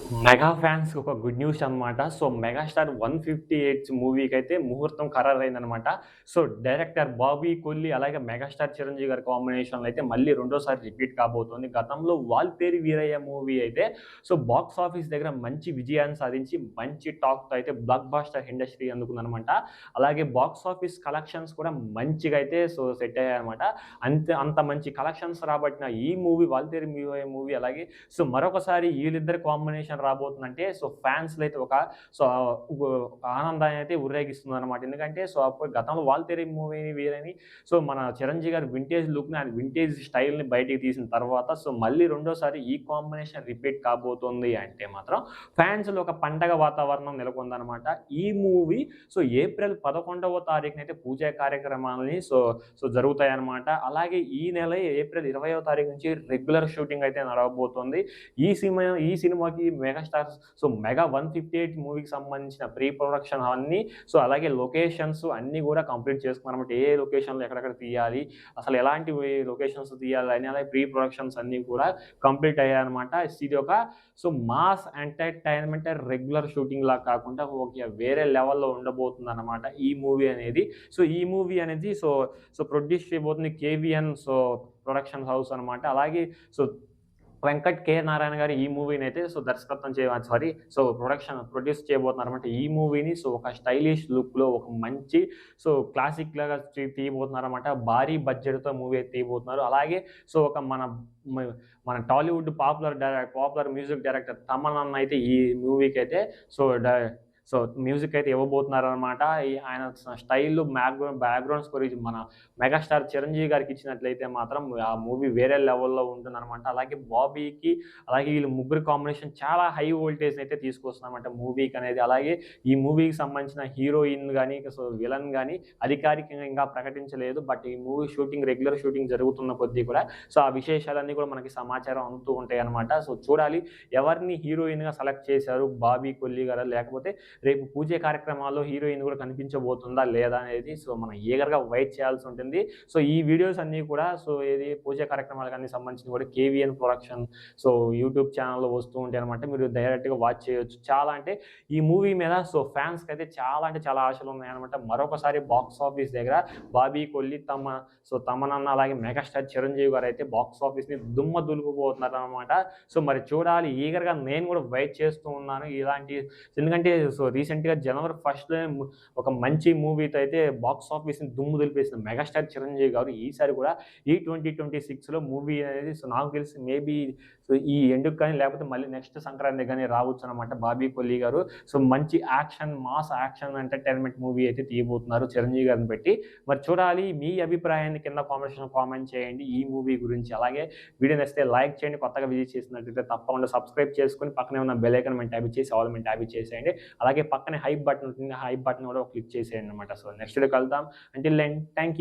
Mega ఫ్యాన్స్‌కి ఒక good news అనమాట. సో, 'మెగాస్టార్ 158' మూవీకైతే ముహూర్తం ఖరారైందనమాట. సో, డైరెక్టర్ బాబీ కొల్లి అలాగే మెగాస్టార్ చిరంజీవి గారి కాంబినేషన్‌లో అయితే మళ్ళీ రెండోసారి రిపీట్ కాబోతోంది. గతంలో 'వాల్తేరు వీరయ్య' మూవీ అయితే సో, బాక్స్ ఆఫీస్ దగ్గర మంచి విజయాన్ని సాధించి మంచి టాక్‌తో అయితే బ్లాక్ బస్టర్ ఇండస్ట్రీ అందుకుందనమాట. అలాగే బాక్స్ ఆఫీస్ కలెక్షన్స్ కూడా మంచిగా అయితే సో, సెట్ అయ్యాయన్నమాట. అంత మంచి కలెక్షన్స్ రాబట్టిన ఈ మూవీ 'వాల్తేరు వీరయ్య' మూవీ అలాగే సో, మరొకసారి వీళ్ళిద్దరి కాంబినేషన్ రాబోతుందంటే సో, ఫాన్స్‌లో అయితే సో, ఒక ఆనందాన్ని అయితే ఊరేగిస్తుందనమాట. ఎందుకంటే సో, అప్పుడు గతంలో 'వాల్తేరు' మూవీని వీరని సో, మన చిరంజీవి గారి వింటేజ్ లుక్‌ని ఆయన వింటేజ్ స్టైల్‌ని బయటికి తీసిన తర్వాత సో, మళ్ళీ రెండోసారి ఈ కాంబినేషన్ రిపీట్ కాబోతుంది అంటే మాత్రం ఫాన్స్‌లో ఒక పండగ వాతావరణం నెలకొందనమాట. ఈ మూవీ సో, ఏప్రిల్ 11వ తారీఖునైతే పూజా కార్యక్రమాలని సో జరుగుతాయన్నమాట. అలాగే ఈ నెల ఏప్రిల్ 20వ తారీఖు నుంచి రెగ్యులర్ షూటింగ్ అయితే నడవబోతుంది. ఈ సినిమాకి మెగాస్టార్ సో, 'మెగా 158' మూవీకి సంబంధించిన ప్రీ ప్రొడక్షన్ అన్నీ సో, అలాగే లొకేషన్స్ అన్నీ గూడా కంప్లీట్ చేసుకున్నారన్నమాట. ఏ లొకేషన్‌లో ఎక్కడెక్కడ తీయాలి, అసలు ఎలాంటి లొకేషన్స్ తీయాలని అలాగే ప్రీ ప్రొడక్షన్స్ అన్నీ కూడా కంప్లీట్ అయ్యాయన్నమాట. ఇది ఒక సో, మాస్ ఎంటర్‌టైన్‌మెంట్ రెగ్యులర్ షూటింగ్‌లా కాకుండా వేరే లెవెల్‌లో ఉండబోతుందన్నమాట ఈ మూవీ అనేది. సో, ఈ మూవీ అనేది ప్రొడ్యూస్ చేయబోతుంది కేవీఎన్ ప్రొడక్షన్ హౌస్ అనమాట. అలాగే సో, వెంకట్ కె. నారాయణ గారు ఈ మూవీనైతే దర్శకత్వం ప్రొడ్యూస్ చేయబోతున్నారనమాట. ఈ మూవీని ఒక స్టైలిష్ లుక్‌లో ఒక మంచి క్లాసిక్ లాగా తీయబోతున్నారనమాట. భారీ బడ్జెట్‌తో మూవీ అయితే తీయబోతున్నారు. అలాగే సో, ఒక మన మ మన Tollywood popular music director Thaman అన్న అయితే ఈ మూవీకైతే సో, డ సో, మ్యూజిక్ అయితే ఇవ్వబోతున్నారనమాట. ఆయన స్టైల్ బ్యాక్‌గ్రౌండ్ స్కోర్ మన మెగాస్టార్ చిరంజీవి గారికి ఇచ్చినట్లయితే మాత్రం ఆ మూవీ వేరే లెవెల్‌లో ఉంటుందనమాట. అలాగే బాబీకి అలాగే వీళ్ళు ముగ్గురు కాంబినేషన్ చాలా హై వోల్టేజ్‌ని అయితే తీసుకొస్తుందనమాట మూవీకనేది. అలాగే ఈ మూవీకి సంబంధించిన హీరోయిన్ గాని, విలన్ గాని అధికారికంగా ఇంకా ప్రకటించలేదు. బట్ ఈ మూవీ రెగ్యులర్ షూటింగ్ జరుగుతున్న కొద్దీ కూడా ఆ విశేషాలన్నీ కూడా మనకి సమాచారం అందుతూ ఉంటాయన్నమాట. సో, చూడాలి ఎవరిని హీరోయిన్‌గా సెలెక్ట్ చేశారు బాబీ కొల్లి గారా? లేకపోతే రేపు పూజ కార్యక్రమాల్లో హీరోయిన్ కూడా కనిపించబోతుందా లేదా అనేది మనం ఈగర్‌గా వెయిట్ చేయాల్సి ఉంటుంది. సో, ఈ వీడియోస్ అన్నీ కూడా పూజ కార్యక్రమాలకి సంబంధించి కూడా కేవీఎన్ ప్రొడక్షన్ యూట్యూబ్ ఛానెల్‌లో వస్తూ ఉంటాయన్నమాట. మీరు డైరెక్ట్‌గా వాచ్ చేయొచ్చు. చాలా అంటే ఈ మూవీ మీద ఫ్యాన్స్‌కైతే చాలా అంటే చాలా ఆశలున్నాయన్నమాట. మరొకసారి బాక్స్ ఆఫీస్ దగ్గర బాబీ కొల్లి తమనన్న అలాగే మెగాస్టార్ చిరంజీవి గారైతే బాక్స్ ఆఫీస్‌ని దుమ్మ దులుపుబోతున్నారన్నమాట. మరి చూడాలి ఈగర్‌గా నేను కూడా వెయిట్ చేస్తూ ఉన్నాను. ఎందుకంటే రీసెంట్‌గా జనవరి 1లోనే ఒక మంచి మూవీతో అయితే బాక్స్ ఆఫీస్‌ని దుమ్ము దులిపేసిన మెగాస్టార్ చిరంజీవి గారు ఈసారి కూడా ఈ 2026లో మూవీ అనేది నాకు తెలిసి మేబీ ఈ ఎండ్‌కి కానీ లేకపోతే మళ్ళీ నెక్స్ట్ సంక్రాంతికి గాని రావచ్చనమాట బాబీ కొల్లి గారు. మంచి మాస్ యాక్షన్ ఎంటర్‌టైన్‌మెంట్ మూవీ అయితే తీయబోతున్నారు చిరంజీవి గారిని పెట్టి. మరి చూడాలి మీ అభిప్రాయాన్ని కింద కామెంట్ చేయండి ఈ మూవీ గురించి. అలాగే వీడియో నచ్చితే లైక్ చేయండి. కొత్తగా విజిట్ చేసినట్లయితే తప్పకుండా సబ్స్క్రైబ్ చేసుకొని పక్కనే ఉన్న బెల్ ఐకాన్ మీద ట్యాప్ చేసి ఆల్ మీద ట్యాప్ చేసేయండి. అలాగే పక్కనే హైప్ బటన్ ఉంటుంది. హైప్ బటన్ కూడా క్లిక్ చేసేయండి అన్నమాట. నెక్స్ట్ వీడియోకి కలుద్దాం. Until then thank you.